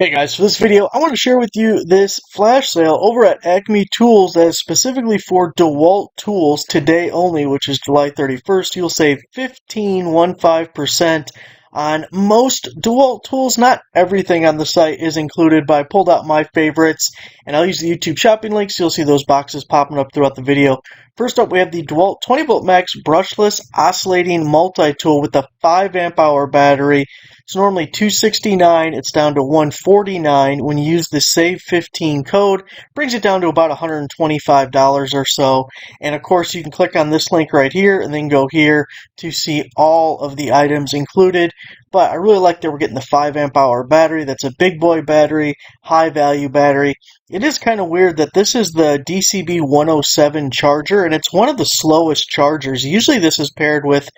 Hey guys, for this video, I want to share with you this flash sale over at Acme Tools that is specifically for DeWALT tools today only, which is July 31st. You'll save 15% on most DeWALT tools. Not everything on the site is included, but I pulled out my favorites, and I'll use the YouTube shopping links. You'll see those boxes popping up throughout the video. First up, we have the DeWALT 20 volt max brushless oscillating multi-tool with a 5 amp hour battery. It's normally $269. It's down to $149. When you use the Save 15 code, brings it down to about $125 or so. And of course, you can click on this link right here and then go here to see all of the items included. But I really like that we're getting the 5 amp hour battery. That's a big boy battery, high value battery. It is kind of weird that this is the DCB 107 charger, and it's one of the slowest chargers. Usually this is paired with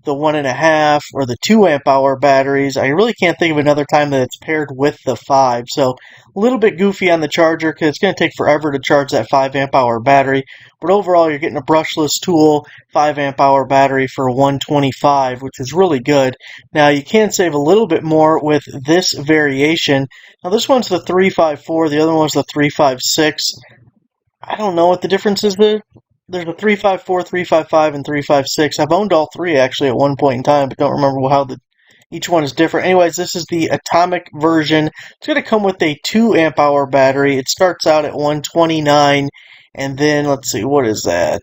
the 1.5 or the 2 amp hour batteries. I really can't think of another time that it's paired with the 5. So a little bit goofy on the charger because it's going to take forever to charge that 5 amp hour battery. But overall, you're getting a brushless tool, 5 amp hour battery for $125, which is really good. Now you can save a little bit more with this variation. Now this one's the 354, the other one's the 356. I don't know what the difference is there. There's a 354, 355, and 356. I've owned all three actually at one point in time, but don't remember how each one is different. Anyways, this is the atomic version. It's going to come with a 2 amp hour battery. It starts out at $129, and then let's see, what is that?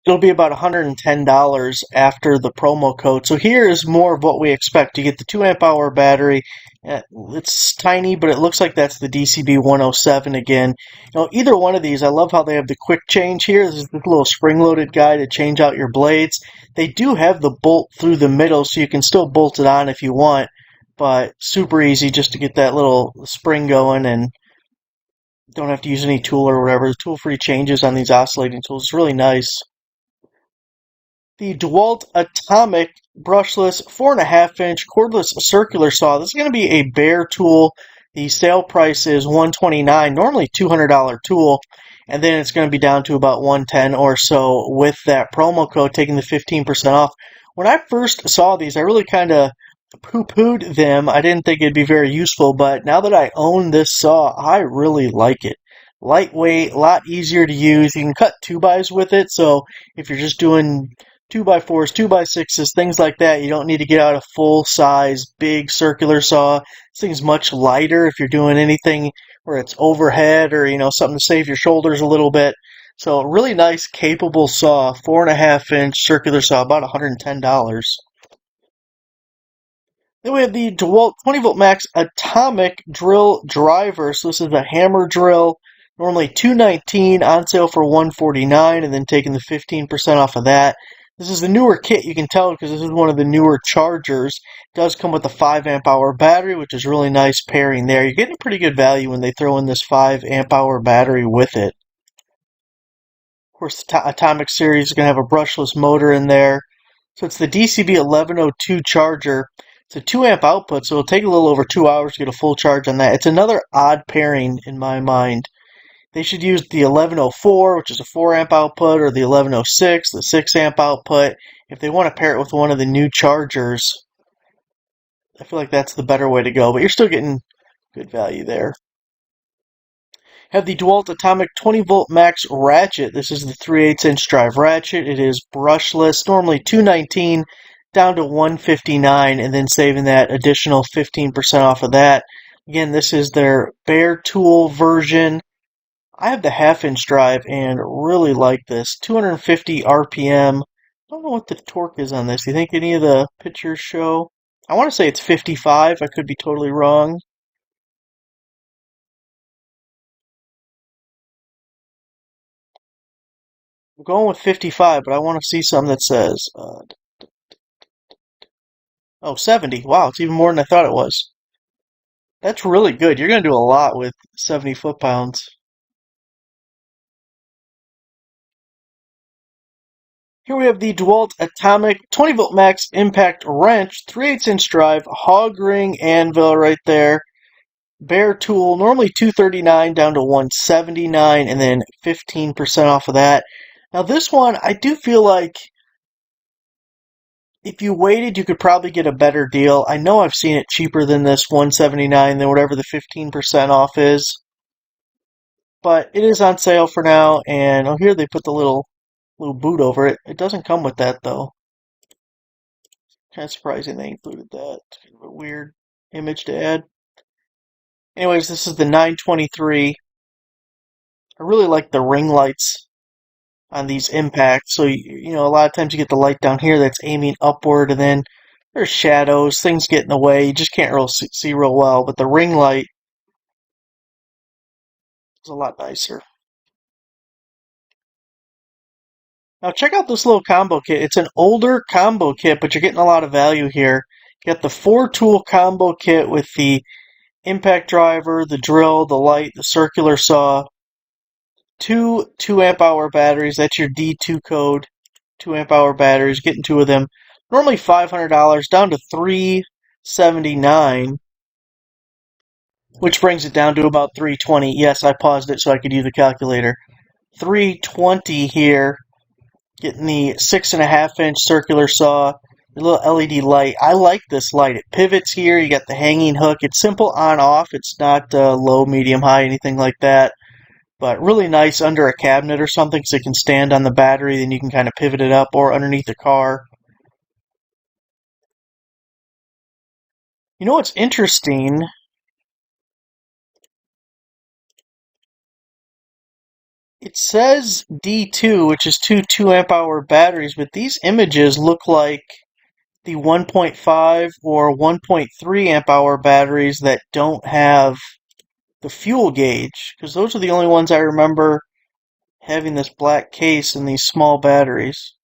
It'll be about $110 after the promo code. So here is more of what we expect. You get the 2 amp hour battery. It's tiny, but it looks like that's the DCB 107 again. Either one of these, I love how they have the quick change here. This is the little spring-loaded guy to change out your blades. They do have the bolt through the middle, so you can still bolt it on if you want, but super easy just to get that little spring going and don't have to use any tool or whatever. The tool-free changes on these oscillating tools is really nice. The DeWALT Atomic brushless 4.5-inch cordless circular saw. This is going to be a bare tool. The sale price is $129, normally $200 tool, and then it's going to be down to about $110 or so with that promo code taking the 15% off. When I first saw these, I really kind of poo-pooed them. I didn't think it'd be very useful, but now that I own this saw, I really like it. Lightweight, a lot easier to use. You can cut 2x with it, so if you're just doing 2x4s, 2x6s, things like that, you don't need to get out a full-size, big circular saw. This thing's much lighter if you're doing anything where it's overhead or, something to save your shoulders a little bit. So, really nice, capable saw, 4.5-inch circular saw, about $110. Then we have the DeWALT 20 volt max atomic drill driver. So this is a hammer drill, normally $219, on sale for $149, and then taking the 15% off of that. This is the newer kit, you can tell, because this is one of the newer chargers. It does come with a 5 amp hour battery, which is really nice pairing there. You're getting pretty good value when they throw in this 5 amp hour battery with it. Of course, the Atomic series is going to have a brushless motor in there. So it's the DCB 1102 charger. It's a 2 amp output, so it'll take a little over 2 hours to get a full charge on that. It's another odd pairing in my mind. They should use the 1104, which is a 4 amp output, or the 1106, the 6 amp output. If they want to pair it with one of the new chargers, I feel like that's the better way to go, but you're still getting good value there. Have the DeWALT Atomic 20 volt max Ratchet. This is the 3/8-inch drive ratchet. It is brushless, normally $219, down to $159, and then saving that additional 15% off of that. Again, this is their bare tool version. I have the 1/2-inch drive and really like this. 250 RPM. I don't know what the torque is on this. Do you think any of the pictures show? I want to say it's 55. I could be totally wrong. I'm going with 55, but I want to see something that says... 70. Wow, it's even more than I thought it was. That's really good. You're going to do a lot with 70 foot-pounds. Here we have the DeWALT Atomic 20 volt max impact wrench, 3/8-inch drive, hog ring anvil right there. Bare tool, normally $239 down to $179, and then 15% off of that. Now this one, I do feel like if you waited, you could probably get a better deal. I know I've seen it cheaper than this, $179, than whatever the 15% off is. But it is on sale for now, and oh, here they put the little boot over it. It doesn't come with that though. Kind of surprising they included that. It's kind of a weird image to add. Anyways, this is the 923. I really like the ring lights on these impacts. So, you know, a lot of times you get the light down here that's aiming upward, and then there's shadows, things get in the way. You just can't really see real well. But the ring light is a lot nicer. Now check out this little combo kit. It's an older combo kit, but you're getting a lot of value here. You got the 4-tool combo kit with the impact driver, the drill, the light, the circular saw, two 2 amp hour batteries. That's your D2 code. 2 amp hour batteries. Getting two of them. Normally $500, down to $379, which brings it down to about $320. Yes, I paused it so I could use the calculator. $320 here. Getting the 6.5-inch circular saw, the little LED light. I like this light. It pivots here. You got the hanging hook. It's simple on-off. It's not low, medium, high, anything like that. But really nice under a cabinet or something, so it can stand on the battery. Then you can kind of pivot it up, or underneath the car. You know what's interesting? It says D2, which is two 2 amp hour batteries, but these images look like the 1.5 or 1.3 amp hour batteries that don't have the fuel gauge, because those are the only ones I remember having this black case and these small batteries.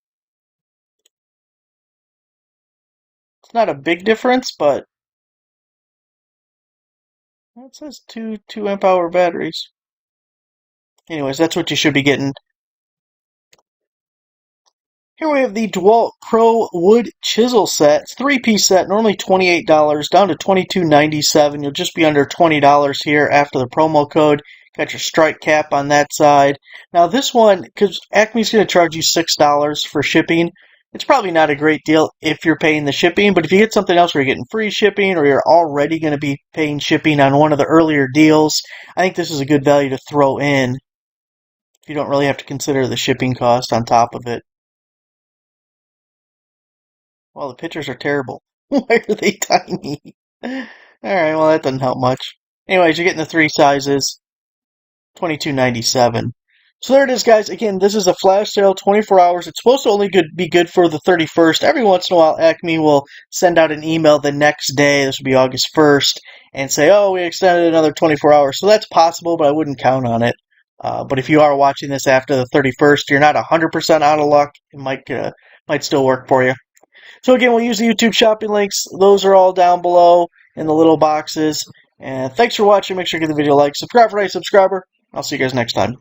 It's not a big difference, but it says two 2 amp hour batteries. Anyways, that's what you should be getting. Here we have the DeWALT Pro Wood Chisel set. It's a 3-piece set, normally $28, down to $22.97. You'll just be under $20 here after the promo code. Got your strike cap on that side. Now this one, because Acme's going to charge you $6 for shipping, it's probably not a great deal if you're paying the shipping, but if you get something else where you're getting free shipping, or you're already going to be paying shipping on one of the earlier deals, I think this is a good value to throw in. You don't really have to consider the shipping cost on top of it. Well, the pictures are terrible. Why are they tiny? Alright, well, that doesn't help much. Anyways, you're getting the 3 sizes. $22.97. So there it is, guys. Again, this is a flash sale, 24 hours. It's supposed to only be good for the 31st. Every once in a while, Acme will send out an email the next day, this will be August 1st, and say, oh, we extended another 24 hours. So that's possible, but I wouldn't count on it. But if you are watching this after the 31st, you're not 100% out of luck. It might still work for you. So again, we'll use the YouTube shopping links. Those are all down below in the little boxes. And thanks for watching. Make sure you give the video a like. Subscribe for a subscriber. I'll see you guys next time.